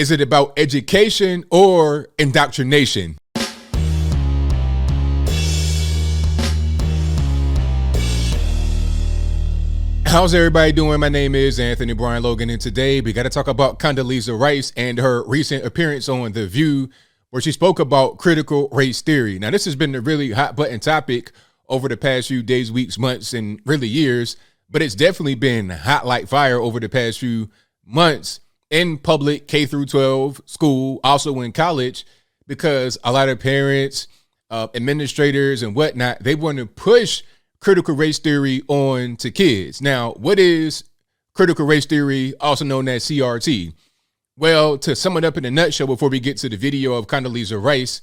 Is it about education or indoctrination? How's everybody doing? My name is Anthony Brian Logan, and today we got to talk about Condoleezza Rice and her recent appearance on The View, where she spoke about critical race theory. Now, this has been a really hot button topic over the past few days, weeks, months, and really years, but it's definitely been hot like fire over the past few months in public K through 12 school, also in college, because a lot of parents, administrators and whatnot, they want to push critical race theory on to kids. Now, what is critical race theory, also known as CRT? Well, to sum it up in a nutshell before we get to the video of Condoleezza Rice,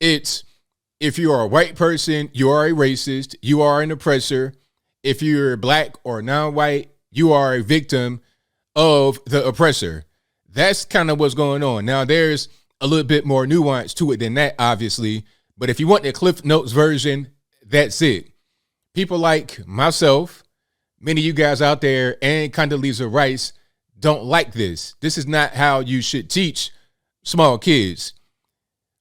it's if you are a white person, you are a racist, you are an oppressor. If you're black or non-white, you are a victim of the oppressor. That's kind of what's going on. Now, there's a little bit more nuance to it than that, obviously. But if you want the Cliff Notes version, that's it. People like myself, many of you guys out there, and Condoleezza Rice don't like this. This is not how you should teach small kids.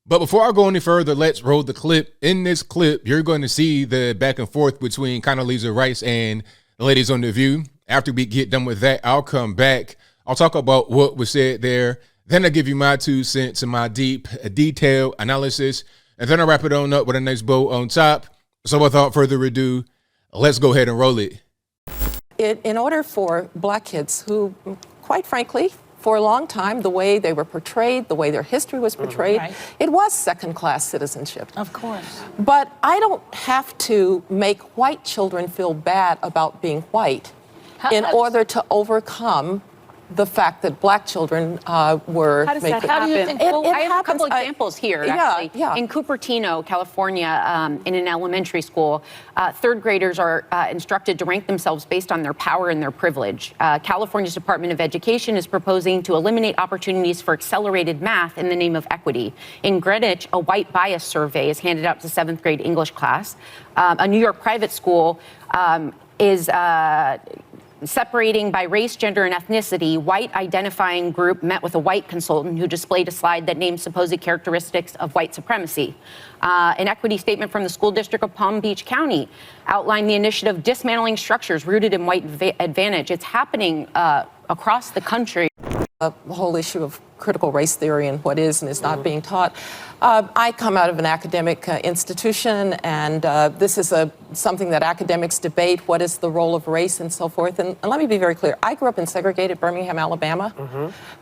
But before I go any further, let's roll the clip. In this clip, you're going to see the back and forth between Condoleezza Rice and the ladies on The View. After we get done with that, I'll come back. I'll talk about what was said there. Then I'll give you my 2 cents and my deep, detailed analysis. And then I'll wrap it on up with a nice bow on top. So without further ado, let's go ahead and roll it. In order for black kids who, quite frankly, for a long time, the way they were portrayed, the way their history was portrayed, right, it was second-class citizenship. Of course. But I don't have to make white children feel bad about being white in order to overcome the fact that black children were... How does that happen? How do you think? I have a couple examples here, actually. Yeah. In Cupertino, California, in an elementary school, third graders are instructed to rank themselves based on their power and their privilege. California's Department of Education is proposing to eliminate opportunities for accelerated math in the name of equity. In Greenwich, a white bias survey is handed out to 7th grade English class. A New York private school is... separating by race, gender, and ethnicity. White identifying group met with a white consultant who displayed a slide that named supposed characteristics of white supremacy. An equity statement from the school district of Palm Beach County outlined the initiative dismantling structures rooted in white advantage. It's happening across the country. The whole issue of critical race theory and what is and is not being taught. I come out of an academic institution, and this is something that academics debate, what is the role of race and so forth. And let me be very clear. I grew up in segregated Birmingham, Alabama.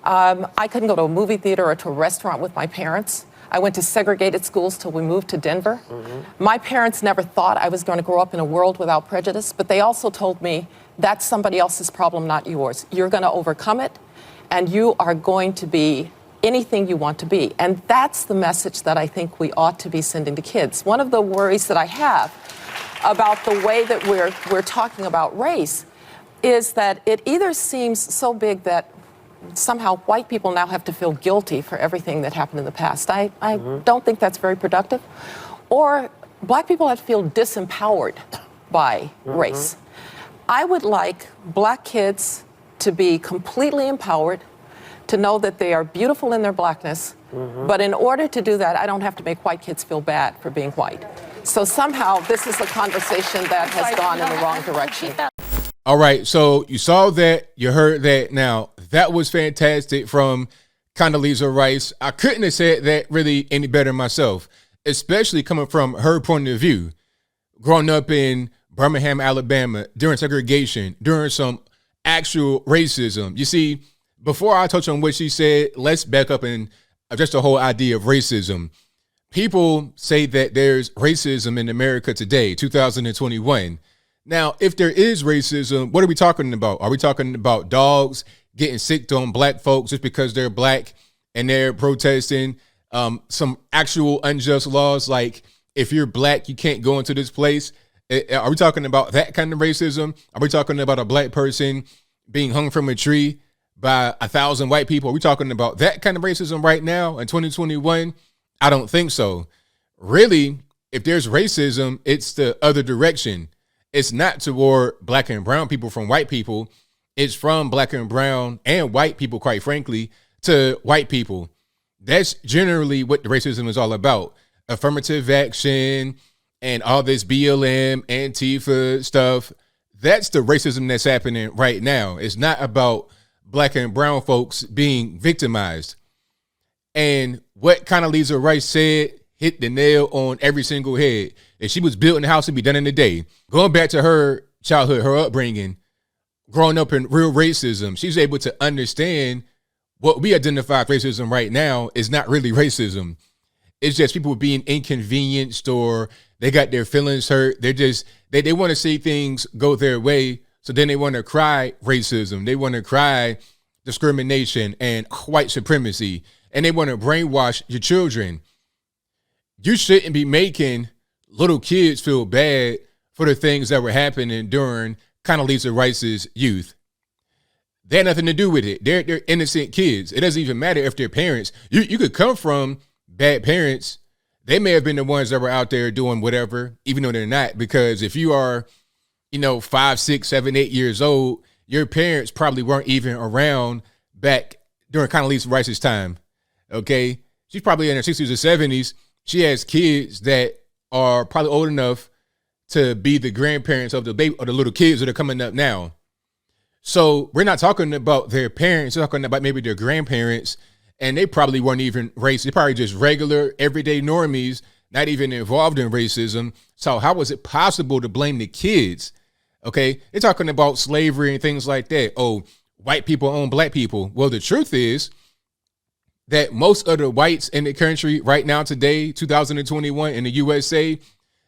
I couldn't go to a movie theater or to a restaurant with my parents. I went to segregated schools till we moved to Denver. My parents never thought I was going to grow up in a world without prejudice, but they also told me that's somebody else's problem, not yours. You're going to overcome it, and you are going to be anything you want to be. And that's the message that I think we ought to be sending to kids. One of the worries that I have about the way that we're talking about race is that it either seems so big that somehow white people now have to feel guilty for everything that happened in the past. I don't think that's very productive. Or black people have to feel disempowered by race. I would like black kids to be completely empowered, to know that they are beautiful in their blackness. But in order to do that, I don't have to make white kids feel bad for being white. So somehow this is a conversation that has gone in the wrong direction. All right, so you saw that, you heard that. Now, that was fantastic from Condoleezza Rice. I couldn't have said that really any better myself, especially coming from her point of view. Growing up in Birmingham, Alabama, during segregation, during some actual racism. You see, before I touch on what she said, let's back up and address the whole idea of racism. People say that there's racism in America today, 2021. Now, if there is racism, what are we talking about? Are we talking about dogs getting sicked on black folks just because they're black and they're protesting some actual unjust laws like if you're black, you can't go into this place? Are we talking about that kind of racism? Are we talking about a black person being hung from a tree by 1,000 white people? Are we talking about that kind of racism right now in 2021? I don't think so. Really, if there's racism, it's the other direction. It's not toward black and brown people from white people. It's from black and brown and white people, quite frankly, to white people. That's generally what the racism is all about. Affirmative action and all this BLM, Antifa stuff. That's the racism that's happening right now. It's not about black and brown folks being victimized. And what Condoleezza Rice said hit the nail on every single head. If she was built in the house, it'd be done in a day. Going back to her childhood, her upbringing, growing up in real racism, she's able to understand what we identify as racism right now is not really racism. It's just people being inconvenienced or they got their feelings hurt. They want to see things go their way. So then they want to cry racism. They want to cry discrimination and white supremacy. And they want to brainwash your children. You shouldn't be making little kids feel bad for the things that were happening during Condoleezza Rice's youth. They had nothing to do with it. They're innocent kids. It doesn't even matter if they're parents. You could come from bad parents. They may have been the ones that were out there doing whatever, even though they're not. Because if you are, 5, 6, 7, 8 years old, your parents probably weren't even around back during Condoleezza Rice's time. Okay? She's probably in her 60s or 70s. She has kids that are probably old enough to be the grandparents of the baby or the little kids that are coming up now. So we're not talking about their parents, we're talking about maybe their grandparents, and they probably weren't even racist. They're probably just regular, everyday normies, not even involved in racism. So how was it possible to blame the kids? Okay, they're talking about slavery and things like that. Oh, white people own black people. Well, the truth is that most of the whites in the country right now today, 2021 in the USA,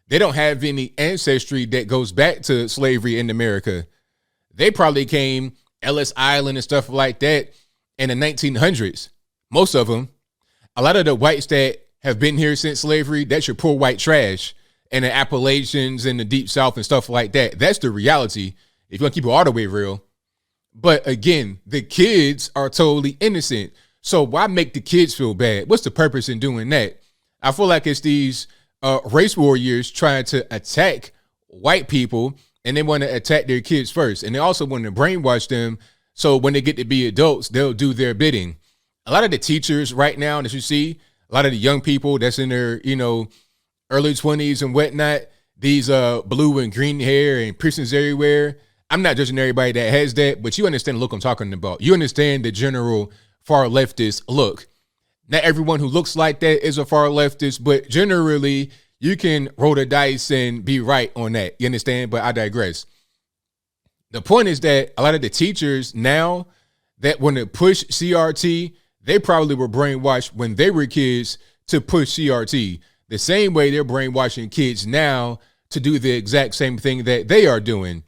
they don't have any ancestry that goes back to slavery in America. They probably came Ellis Island and stuff like that in the 1900s. Most of them. A lot of the whites that have been here since slavery, that's your poor white trash. And the Appalachians and the Deep South and stuff like that. That's the reality, if you want to keep it all the way real. But again, the kids are totally innocent. So why make the kids feel bad? What's the purpose in doing that? I feel like it's these race warriors trying to attack white people, and they want to attack their kids first. And they also want to brainwash them so when they get to be adults, they'll do their bidding. A lot of the teachers right now that you see, a lot of the young people that's in their, early 20s and whatnot, these blue and green hair and piercings everywhere. I'm not judging everybody that has that, but you understand the look I'm talking about. You understand the general far leftist look. Not everyone who looks like that is a far leftist, but generally you can roll the dice and be right on that. You understand? But I digress. The point is that a lot of the teachers now that want to push CRT, they probably were brainwashed when they were kids to push CRT. The same way they're brainwashing kids now to do the exact same thing that they are doing.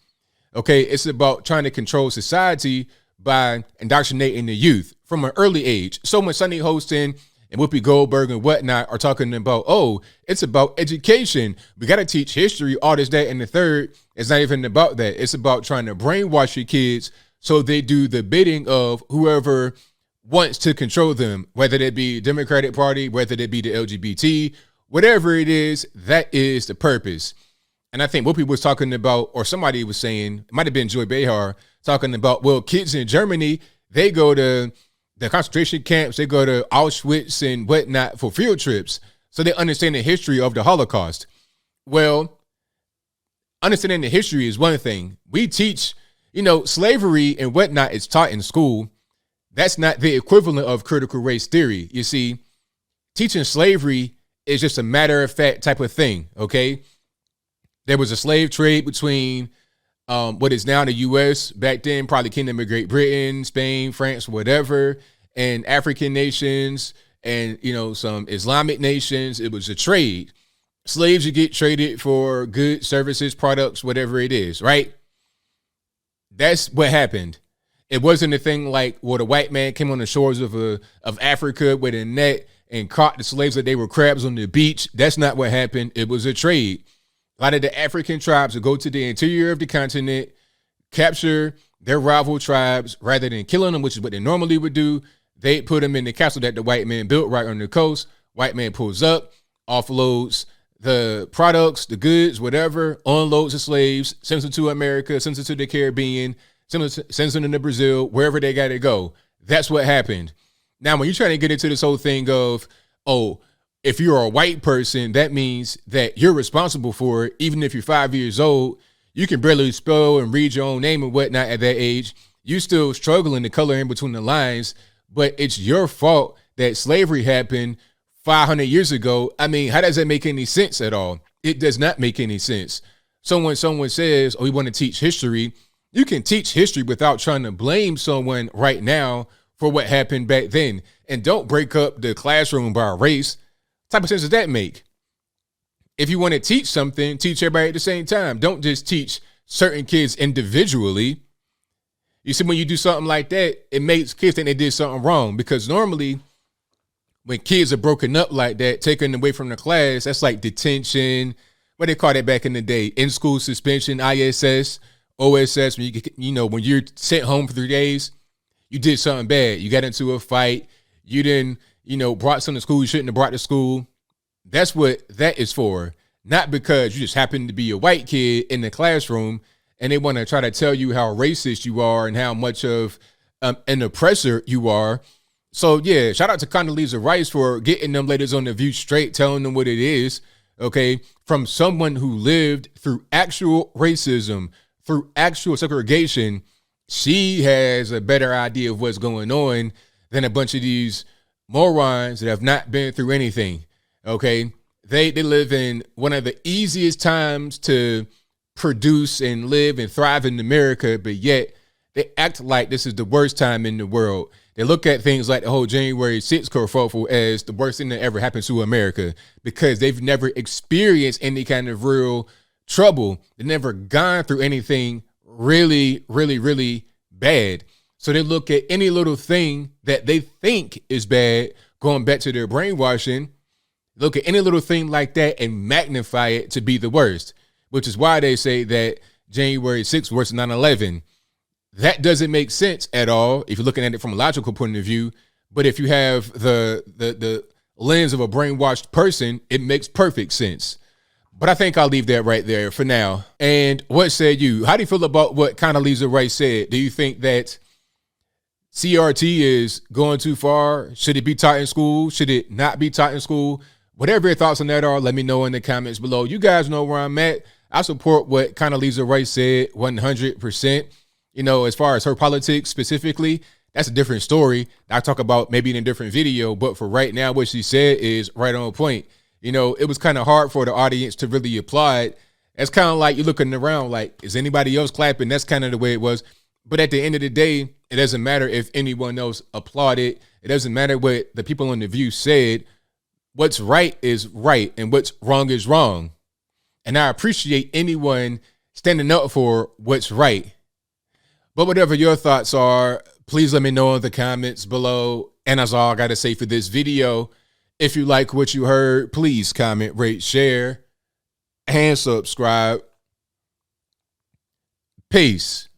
Okay, it's about trying to control society by indoctrinating the youth from an early age. So when Sunny Hostin and Whoopi Goldberg and whatnot are talking about, oh, it's about education. We got to teach history, all this, that, and the third. It's not even about that. It's about trying to brainwash your kids so they do the bidding of whoever wants to control them, whether it be Democratic Party, whether it be the LGBT, whatever it is, that is the purpose. And I think Whoopi was talking about, or somebody was saying, it might have been Joy Behar, talking about, well, kids in Germany, they go to the concentration camps, they go to Auschwitz and whatnot for field trips. So they understand the history of the Holocaust. Well, understanding the history is one thing. We teach, slavery and whatnot is taught in school. That's not the equivalent of critical race theory. You see, teaching slavery is just a matter of fact type of thing, okay? There was a slave trade between what is now the U.S. back then, probably Kingdom of Great Britain, Spain, France, whatever, and African nations and, some Islamic nations. It was a trade. Slaves would get traded for goods, services, products, whatever it is, right? That's what happened. It wasn't a thing like, well, the white man came on the shores of Africa with a net and caught the slaves like they were crabs on the beach. That's not what happened. It was a trade. A lot of the African tribes would go to the interior of the continent, capture their rival tribes, rather than killing them, which is what they normally would do. They put them in the castle that the white man built right on the coast. White man pulls up, offloads the products, the goods, whatever, unloads the slaves, sends them to America, sends them to the Caribbean, sends them to Brazil, wherever they got to go. That's what happened. Now, when you're trying to get into this whole thing of, oh, if you're a white person, that means that you're responsible for it. Even if you're 5 years old, you can barely spell and read your own name and whatnot at that age. You still struggling to color in between the lines, but it's your fault that slavery happened 500 years ago. I mean, how does that make any sense at all? It does not make any sense. So when someone says, oh, we want to teach history, you can teach history without trying to blame someone right now for what happened back then. And don't break up the classroom by race. What type of sense does that make? If you want to teach something, teach everybody at the same time. Don't just teach certain kids individually. You see, when you do something like that, it makes kids think they did something wrong, because normally when kids are broken up like that, taken away from the class, that's like detention. What they call that back in the day? In-school suspension, ISS, OSS. When you're sent home for 3 days, you did something bad. You got into a fight. You didn't, brought something to school you shouldn't have brought to school. That's what that is for. Not because you just happen to be a white kid in the classroom and they want to try to tell you how racist you are and how much of an oppressor you are. So, yeah, shout out to Condoleezza Rice for getting them ladies on The View straight, telling them what it is, okay, from someone who lived through actual racism, through actual segregation. She has a better idea of what's going on than a bunch of these morons that have not been through anything, okay? They live in one of the easiest times to produce and live and thrive in America, but yet they act like this is the worst time in the world. They look at things like the whole January 6th kerfuffle as the worst thing that ever happened to America, because they've never experienced any kind of real trouble. They've never gone through anything really, really, really bad. So they look at any little thing that they think is bad, going back to their brainwashing, look at any little thing like that and magnify it to be the worst, which is why they say that January 6th was worse than 9/11. That doesn't make sense at all if you're looking at it from a logical point of view. But if you have the lens of a brainwashed person, it makes perfect sense. But I think I'll leave that right there for now. And what said you? How do you feel about what Condoleezza Rice said? Do you think that CRT is going too far? Should it be taught in school? Should it not be taught in school? Whatever your thoughts on that are, let me know in the comments below. You guys know where I'm at. I support what Condoleezza Rice said 100%. As far as her politics specifically, that's a different story. I'll talk about maybe in a different video. But for right now, what she said is right on point. It was kind of hard for the audience to really applaud. It's kind of like you're looking around like, is anybody else clapping? That's kind of the way it was. But at the end of the day, it doesn't matter if anyone else applauded. It doesn't matter what the people on The View said. What's right is right and what's wrong is wrong. And I appreciate anyone standing up for what's right. But whatever your thoughts are, please let me know in the comments below. And that's all I got to say for this video. If you like what you heard, please comment, rate, share, and subscribe. Peace.